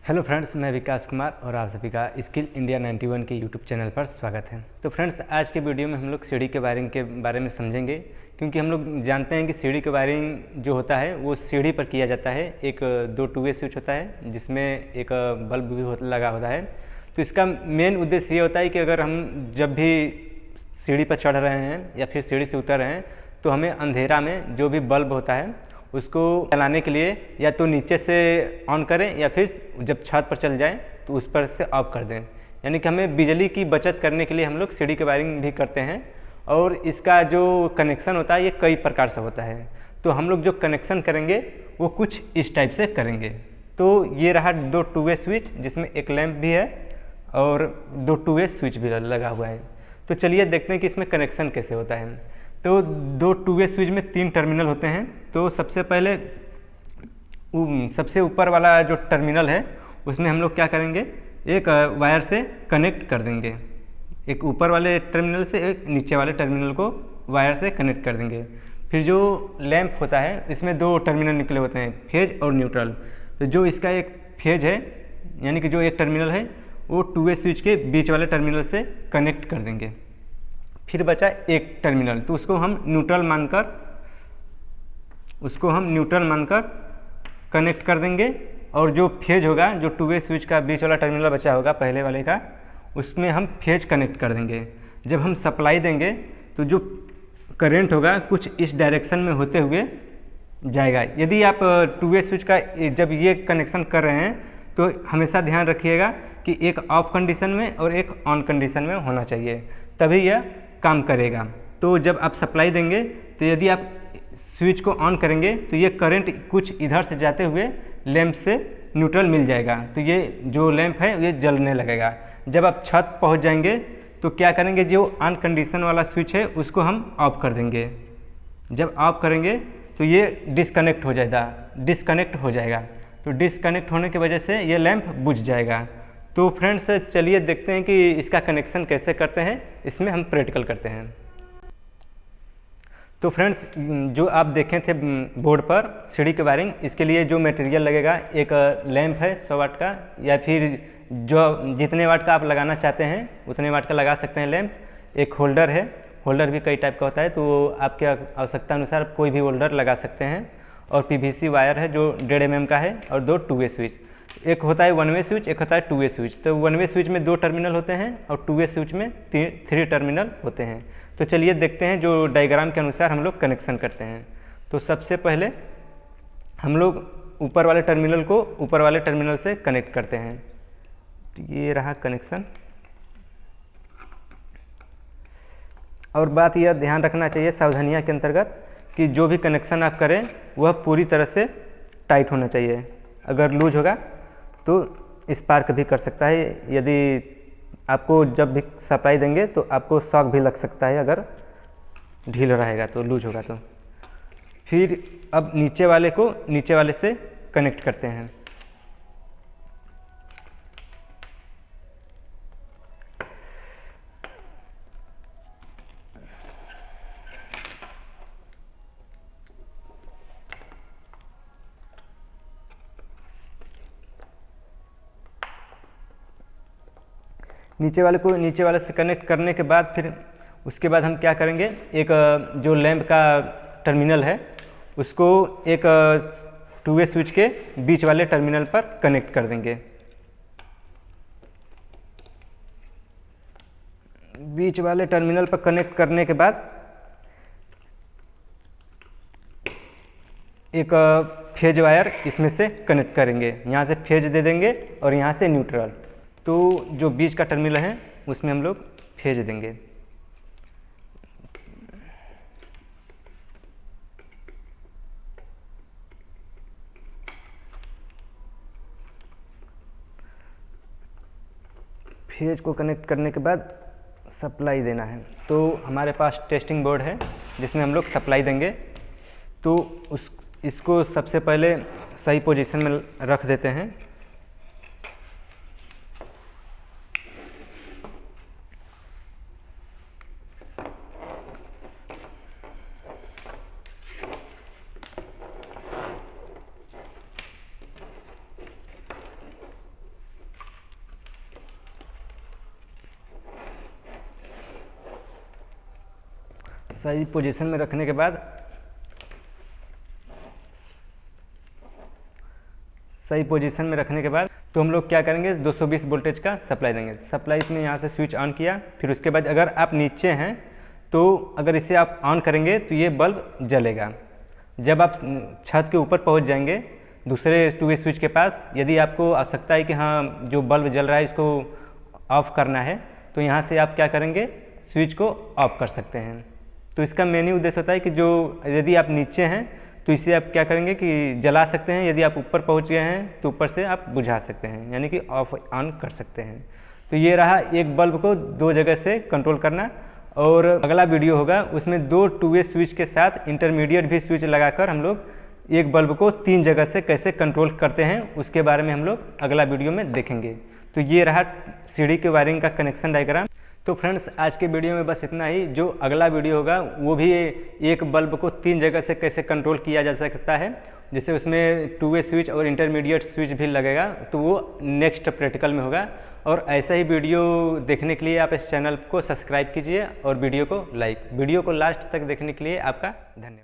Hello friends, मैं विकास कुमार और आप सभी का स्किल इंडिया 91 के यूट्यूब चैनल पर स्वागत है। तो फ्रेंड्स, आज के वीडियो में हम लोग सीढ़ी के वायरिंग के बारे में समझेंगे, क्योंकि हम लोग जानते हैं कि सीढ़ी के वायरिंग जो होता है वो सीढ़ी पर किया जाता है। एक दो टू वे स्विच होता है जिसमें एक बल्ब भी लगा होता है। तो इसका मेन उद्देश्य ये होता है कि अगर हम जब भी सीढ़ी पर चढ़ रहे हैं या फिर सीढ़ी से उतर रहे हैं तो हमें अंधेरा में जो भी बल्ब होता है उसको चलाने के लिए या तो नीचे से ऑन करें या फिर जब छत पर चल जाए तो उस पर से ऑफ कर दें। यानी कि हमें बिजली की बचत करने के लिए हम लोग सीढ़ी के वायरिंग भी करते हैं। और इसका जो कनेक्शन होता है ये कई प्रकार से होता है। तो हम लोग जो कनेक्शन करेंगे वो कुछ इस टाइप से करेंगे। तो ये रहा दो टू वे स्विच जिसमें एक लैंप भी है और दो टू वे स्विच भी लगा हुआ है। तो चलिए देखते हैं कि इसमें कनेक्शन कैसे होता है। तो दो टू वे स्विच में 3 टर्मिनल होते हैं। तो सबसे पहले सबसे ऊपर वाला जो टर्मिनल है उसमें हम लोग क्या करेंगे, एक वायर से कनेक्ट कर देंगे। एक ऊपर वाले टर्मिनल से एक नीचे वाले टर्मिनल को वायर से कनेक्ट कर देंगे। फिर जो लैंप होता है इसमें 2 टर्मिनल निकले होते हैं, फेज और न्यूट्रल। तो जो इसका एक फेज है यानी कि जो एक टर्मिनल है वो टू वे स्विच के बीच वाले टर्मिनल से कनेक्ट कर देंगे। फिर बचा एक टर्मिनल, तो उसको हम न्यूट्रल मानकर कनेक्ट कर देंगे। और जो फेज होगा, जो टू वे स्विच का बीच वाला टर्मिनल बचा होगा पहले वाले का, उसमें हम फेज कनेक्ट कर देंगे। जब हम सप्लाई देंगे तो जो करंट होगा कुछ इस डायरेक्शन में होते हुए जाएगा। यदि आप टू वे स्विच का जब ये कनेक्शन कर रहे हैं तो हमेशा ध्यान रखिएगा कि एक ऑफ कंडीशन में और एक ऑन कंडीशन में होना चाहिए, तभी यह काम करेगा। तो जब आप सप्लाई देंगे तो यदि आप स्विच को ऑन करेंगे तो ये करंट कुछ इधर से जाते हुए लैंप से न्यूट्रल मिल जाएगा। तो ये जो लैंप है ये जलने लगेगा। जब आप छत पहुंच जाएंगे तो क्या करेंगे, जो ऑन कंडीशन वाला स्विच है उसको हम ऑफ कर देंगे। जब ऑफ करेंगे तो ये डिस्कनेक्ट हो जाएगा। तो डिस्कनेक्ट होने की वजह से ये लैंप बुझ जाएगा। तो फ्रेंड्स, चलिए देखते हैं कि इसका कनेक्शन कैसे करते हैं। इसमें हम प्रैक्टिकल करते हैं। तो फ्रेंड्स, जो आप देखें थे बोर्ड पर सीढ़ी के वायरिंग, इसके लिए जो मटेरियल लगेगा, एक लैंप है 100 वाट का, या फिर जो जितने वाट का आप लगाना चाहते हैं उतने वाट का लगा सकते हैं लैंप। एक होल्डर है, होल्डर भी कई टाइप का होता है, तो आपके आवश्यकता अनुसार कोई भी होल्डर लगा सकते हैं। और पीवीसी वायर है जो 1.5 mm का है, और 2 टू वे स्विच। एक होता है 1 वे स्विच, एक होता है 2 वे स्विच। तो 1 वे स्विच में 2 टर्मिनल होते हैं और 2 वे स्विच में 3 टर्मिनल होते हैं। तो चलिए देखते हैं जो डायग्राम के अनुसार हम लोग कनेक्शन करते हैं। तो सबसे पहले हम लोग ऊपर वाले टर्मिनल को ऊपर वाले टर्मिनल से कनेक्ट करते हैं। तो ये रहा कनेक्शन। और बात यह ध्यान रखना चाहिए सावधानियां के अंतर्गत कि जो भी कनेक्शन आप करें वह पूरी तरह से टाइट होना चाहिए। अगर लूज होगा तो स्पार्क भी कर सकता है। यदि आपको जब भी सप्लाई देंगे तो आपको शॉक भी लग सकता है अगर ढीला रहेगा तो, लूज होगा तो। फिर अब नीचे वाले को नीचे वाले से कनेक्ट करते हैं। नीचे वाले को नीचे वाले से कनेक्ट करने के बाद फिर उसके बाद हम क्या करेंगे, एक जो लैंप का टर्मिनल है उसको एक टू वे स्विच के बीच वाले टर्मिनल पर कनेक्ट कर देंगे। बीच वाले टर्मिनल पर कनेक्ट करने के बाद एक फेज वायर इसमें से कनेक्ट करेंगे। यहाँ से फेज दे देंगे और यहाँ से न्यूट्रल। तो जो बीच का टर्मिनल है उसमें हम लोग फेज देंगे। फेज को कनेक्ट करने के बाद सप्लाई देना है। तो हमारे पास टेस्टिंग बोर्ड है जिसमें हम लोग सप्लाई देंगे। तो इसको सबसे पहले सही पोजीशन में रख देते हैं। सही पोजीशन में रखने के बाद तो हम लोग क्या करेंगे, 220 वोल्टेज का सप्लाई देंगे। सप्लाई में यहाँ से स्विच ऑन किया। फिर उसके बाद अगर आप नीचे हैं तो अगर इसे आप ऑन करेंगे तो ये बल्ब जलेगा। जब आप छत के ऊपर पहुँच जाएंगे दूसरे 2 वे स्विच के पास, यदि आपको आवश्यकता है कि हाँ जो बल्ब जल रहा है इसको ऑफ़ करना है, तो यहाँ से आप क्या करेंगे, स्विच को ऑफ कर सकते हैं। तो इसका मेन ही उद्देश्य होता है कि जो यदि आप नीचे हैं तो इसे आप क्या करेंगे कि जला सकते हैं, यदि आप ऊपर पहुंच गए हैं तो ऊपर से आप बुझा सकते हैं, यानी कि ऑफ ऑन कर सकते हैं। तो ये रहा एक बल्ब को 2 जगह से कंट्रोल करना। और अगला वीडियो होगा उसमें 2 2 वे स्विच के साथ इंटरमीडिएट भी स्विच लगाकर हम लोग एक बल्ब को 3 जगह से कैसे कंट्रोल करते हैं, उसके बारे में हम लोग अगला वीडियो में देखेंगे। तो ये रहा सीढ़ी के वायरिंग का कनेक्शन डायग्राम। तो फ्रेंड्स आज के वीडियो में बस इतना ही। जो अगला वीडियो होगा वो भी एक बल्ब को 3 जगह से कैसे कंट्रोल किया जा सकता है, जैसे उसमें 2 वे स्विच और इंटरमीडिएट स्विच भी लगेगा, तो वो नेक्स्ट प्रैक्टिकल में होगा। और ऐसा ही वीडियो देखने के लिए आप इस चैनल को सब्सक्राइब कीजिए और वीडियो को लास्ट तक देखने के लिए आपका धन्यवाद।